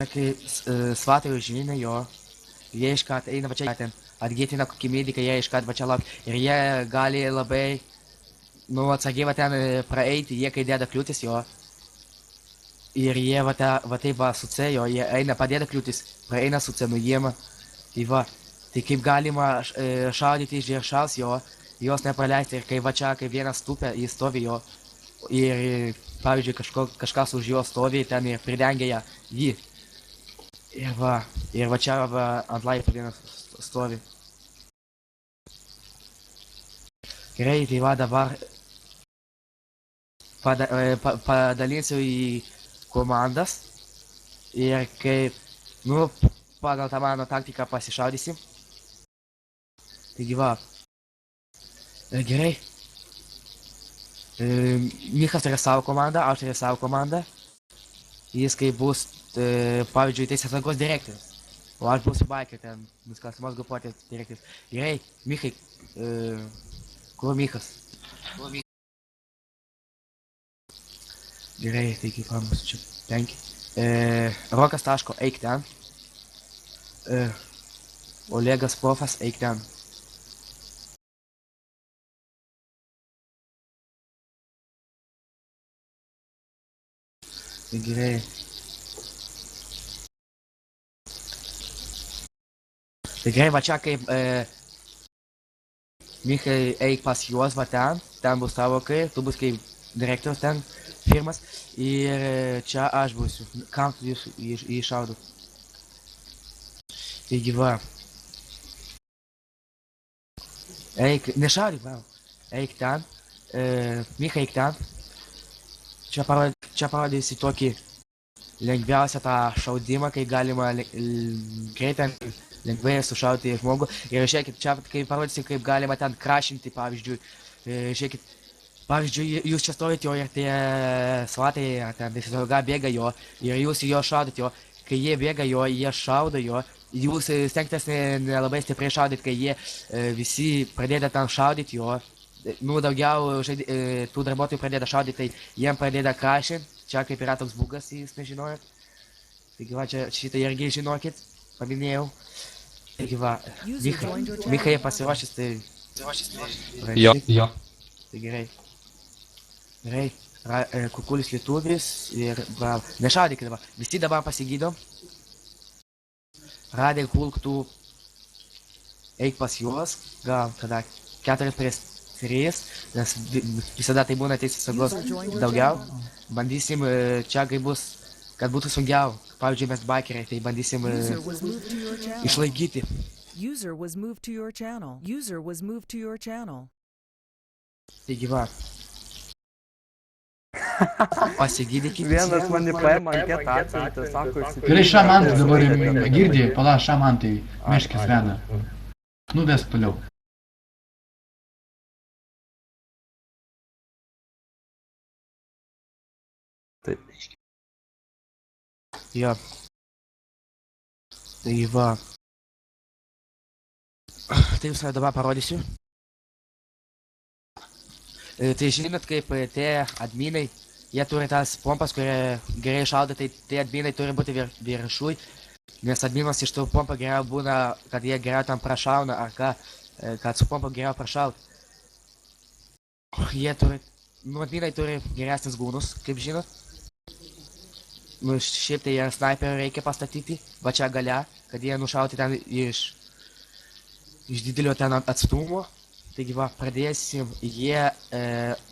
kai svatai užžinė jo, jie iškart eina va čia ten, atgėtina kokį mediką, jie iškart va čia lauk. Ir jie gali labai, nu, atsargiai va ten praeiti, jie kai dėda kliūtis jo. Ir jie va taip va su C jo, jie eina padėda kliūtis, praeina su C nuėjimą. Tai va, tai kaip galima šaudyti iš žiršaus jo, jos nepraleisti. Ir kai va čia, kai vienas tupia, jis stovi jo. Ir pavyzdžiui, kažkas už jo stovi ten ir pridengia jį. Ir va čia va, ant laiptų vienas stovi. Gerai, tai va dabar padalinsiu į komandas. Ir kaip, nu, pagal tą mano taktiką pasišaudysim. Taigi va. Gerai. Michas turi savo komandą, aš turiu savo komandą. Jis kaip bus, pavyzdžiui, teisės saugos direktorius. O aš būsiu biker ten, nusikalstamos grupuotės direktorius. Gerai, Michai, kur Michas? Gerai, tai kaip man bus čia penki. Rokas taško, eik ten. Olegas profas, eik ten. Tai gerai. Tai gerai, va čia kaip Michai, eik pas juos va ten bus tavo kai, tu bus kaip direktorius ten firmas ir čia aš būsiu. Kam tu jį šaudau? Taigi va. Eik, nešaudyk, va. Eik ten. Michai, eik ten. Čia parodysi tokį lengviausią tą šaudimą, kai galima greitai lengvai sušauti žmogų. Ir žiūrėkit, čia kai parodysi, kaip galima ten krašinti, pavyzdžiui. Žiūrėkit, pavyzdžiui, jūs čia stovit jo ir tie svatai, ten sauga bėga jo ir jūs jo šaudot jo. Kai jie bėga jo, jie šaudo jo. Jūs stengtės nelabai stipriai šaudyt, kai jie visi pradėda ten šaudyti jo. Nu, daugiau tų darbuotojų pradėda šaudyti, tai jiem pradėda krašinti. Čia kaip yra toks bugas, jūs nežinojot. Taigi va, čia šitą irgi žinokit, paminėjau. Taigi va, Michai pasiruošęs, tai... Jo. Tai gerai. Gerai, Kukulis lietuvis ir bravo. Nešaudykit dabar, visi dabar pasigydom. Radek, pulk, tu eik pas juos, gal tada 4-3, nes visada tai būna teisės saugos daugiau. Bandysim čia, kai bus, kad būtų sunkiau. Pavyzdžiui, mes bikeriai, tai bandysim išlaikyti. Taigi va. Pasigydykit. Vienas mane paima anketą atsiuntė, sako, Gerai, šamantai dabar girdi, pala šamantai, meškis veda. Nuvesk toliau. Taip. Jo. Tai va. Tai jūs dabar parodysiu. Tai žinot, kaip tie adminai, jie turi tas pompas, kurie gerai šaudo, tai tie adminai turi būti viršui. Nes adminas iš tų pompą geriau būna, kad jie geriau tam prašauna, ar ką, kad su pompa geriau prašaut. Jie turi, nu adminai turi geresnis gūnus, kaip žinot. Nu šiaip tai jie snaiperio reikia pastatyti, va čia gale, kad jie nušauti ten iš didelio ten atstumo. Taigi va, pradėsim, jie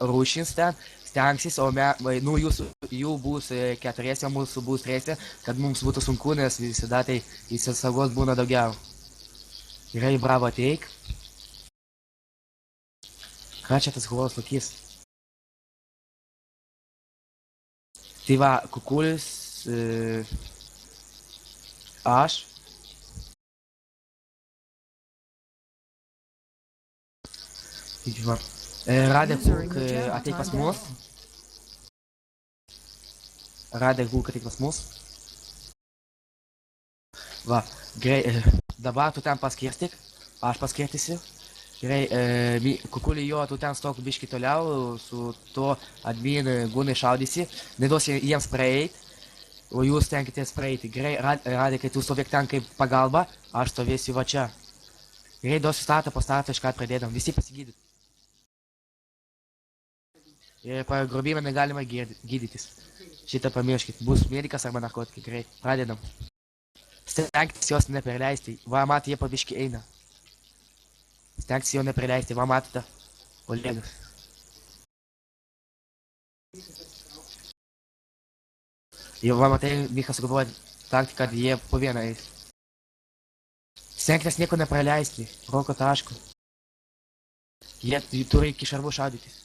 rūšins ten, stengsis, o nu jų bus 4, mūsų bus 3, kad mums būtų sunku, nes visada tai teisės saugos būna daugiau. Gerai, bravo, ateik. Ką čia tas hulos lokys? Tai va, Kukulis, aš. Taigi va, Radek, ateik pas mus. Radek, ateik pas mus. Va, gerai, dabar tu ten paskirstyk, aš paskirtysiu. Gerai, Kukulį jo, tu ten stok biškį toliau, su to admin gūnai šaudysi, neduosi jiems praeit. O jūs tenkitės praeiti. Gerai, Radikai, tu stovėk ten kaip pagalba, aš stovėsiu va čia. Gerai, duosiu startą, po startą iškart pradėdam. Visi pasigydyt. Ir grobimą negalima gydytis. Šitą pamirškit. Bus medikas arba narkotikai. Gerai, pradedam. Stengtis jos neperleisti. Va, matai, jie pabiški eina. Stengtis jo neperleisti. Va, matote. Olegas. Jau va, matai, Michas sugalvoja taktiką, kad jie po vieną eis. Stengtis nieko nepraleisti. Roko taško. Jie turi iki šarvų šaudytis.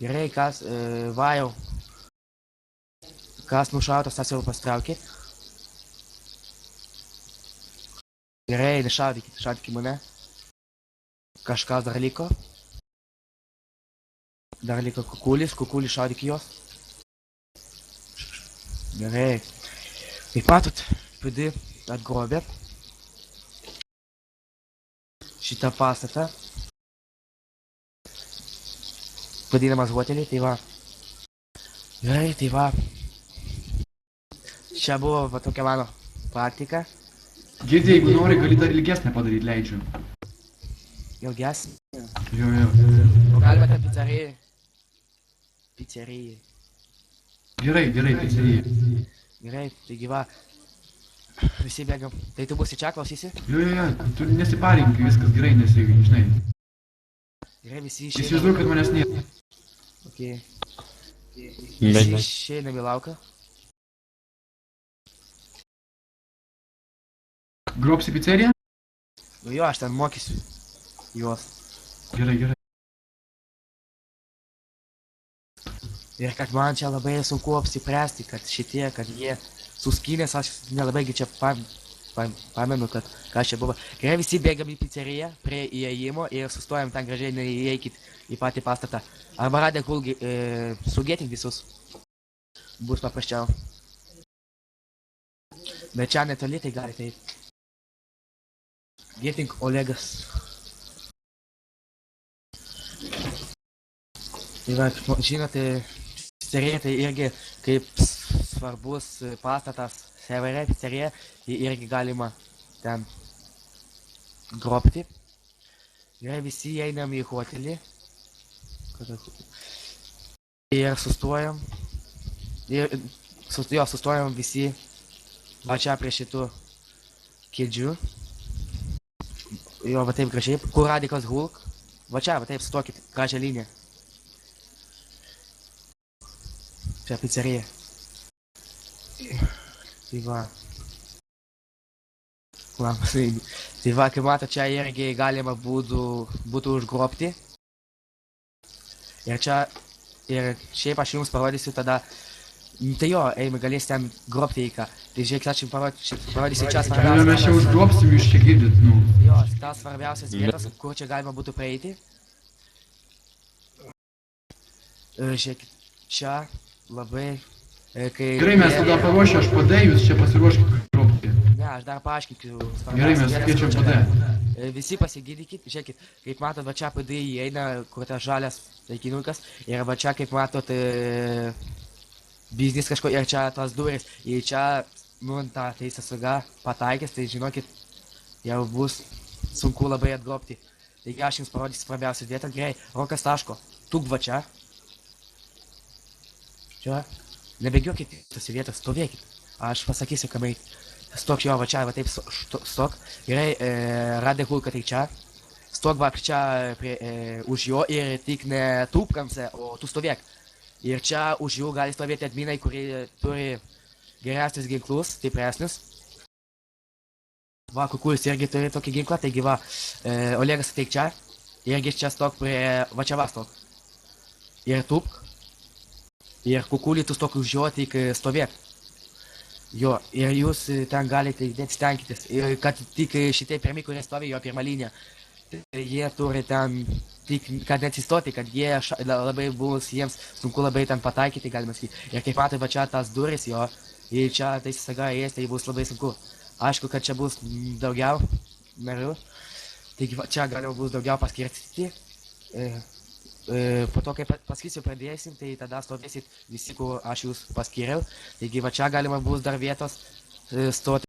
Gerai, kas, va jau. Kas nušautas, tas jau pastraukė. Gerai, nešaudykit, šaudykit mane. Kažkas dar liko. Dar liko kukulis šaudyk jos. Gerai. Kaip matot, PD atgrobė šitą pastatą. Vadinamas hotelį, tai va. Gerai, tai va. Čia buvo va tokia mano praktika. Girdi, jeigu nori, gali dar ilgesnę padaryti, leidžiu. Ilgesnė. Jo. O galima ten pizzerijai. Pizzerijai. Gerai, pizzerijai. Gerai, taigi va. Visi bėgam. Tai tu būsi čia, klausysi? Jo, tu nesiparink, viskas gerai, žinai. Gerai, visi išeina. Įsivaizduoju, kad manęs nėra. Okay. Visi išeinam į lauką. Grobsi pizzeriją? Nu jo, aš ten mokysiu juos. Gerai. Ir kad man čia labai sunku apsipręsti, kad šitie, kad jie suskynės, aš nelabai čia pamenu, kad kas čia buvo. Gerai, visi bėgam į pizzeriją prie įėjimo ir sustojam ten gražiai, neįeikit į patį pastatą. Arba radę kulgi, sugėtink visus. Bus paprasčiau. Bet čia netoli, tai galite eiti. Gėtink Olegas. Tai va, žinote, pizzerija tai irgi kaip svarbus pastatas serverė, pizzerija, tai irgi galima ten grobti. Gerai, visi einam į hotelį. Ir sustojam. Sustojam visi va čia prie šitų kėdžių. Jo, va taip gražiai. Kur Radikas Hulk? Va čia, va taip, stokit gražią liniją. Čia pizzerija. Tai va. Tai va, kaip mato, čia irgi galima būtų užgrobti. Ir čia, ir šiaip aš jums parodysiu tada. Tai jo, eime, galės ten grobti į ką. Tai žiūrėk, aš jums parodysiu čia svarbiausias. Mes čia užgrobsim, jūs čia girdit, nu. Jo, tas svarbiausias vietas, kur čia galima būtų praeiti. Žiūrėk, čia labai, kai... Gerai, mes tada paruošę, aš padai, jūs čia pasiruoškit grobti. Ne, aš dar paaiškinsiu. Gerai, mes kviečiam padai. Visi pasigydykit, žiūrėkit, kaip matot, va čia padai įeina, kur tas žalias taikinukas. Ir va čia, kaip matot, biznis kažko, ir čia tas duris, ir čia, nu, tą teisės sauga pataikės, tai žinokit, jau bus sunku labai atgrobti. Taigi aš jums parodysiu svarbiausią vietą. Gerai, Rokas taško, tuk va čia. Čia, nebėgiokit tose vietas, stovėkit. Aš pasakysiu, kam eiti. Stok jo, va čia, va taip stok. Gerai, Radė Hulka tai čia. Stok va čia už jo ir tik ne tūpkamse, o tu stovėk. Ir čia už jų gali stovėti adminai, kurie turi geresnius ginklus, stipresnius. Va, Kukulis irgi turi tokį ginklą, taigi va, Olegas ateik čia. Irgi čia stok prie, va čia va stok. Ir tūpk. Ir Kukulį tu stok už jo, tik stovėk. Jo, ir jūs ten galite įdėti stenkitės. Ir kad tik šitie pirmi, kurie stovi jo pirmą liniją. Jie turi ten, tik kad neatsistoti, kad jie labai bus jiems sunku labai ten pataikyti, galima sakyti. Ir kaip matai, va čia tas duris jo, ir čia tai saga įės, tai bus labai sunku. Aišku, kad čia bus daugiau narių, taigi va čia galima bus daugiau paskirstyti. po to, kai pasakysiu pradėsim, tai tada stovėsit visi, kur aš jūs paskyriau. Taigi va čia galima bus dar vietos stoti.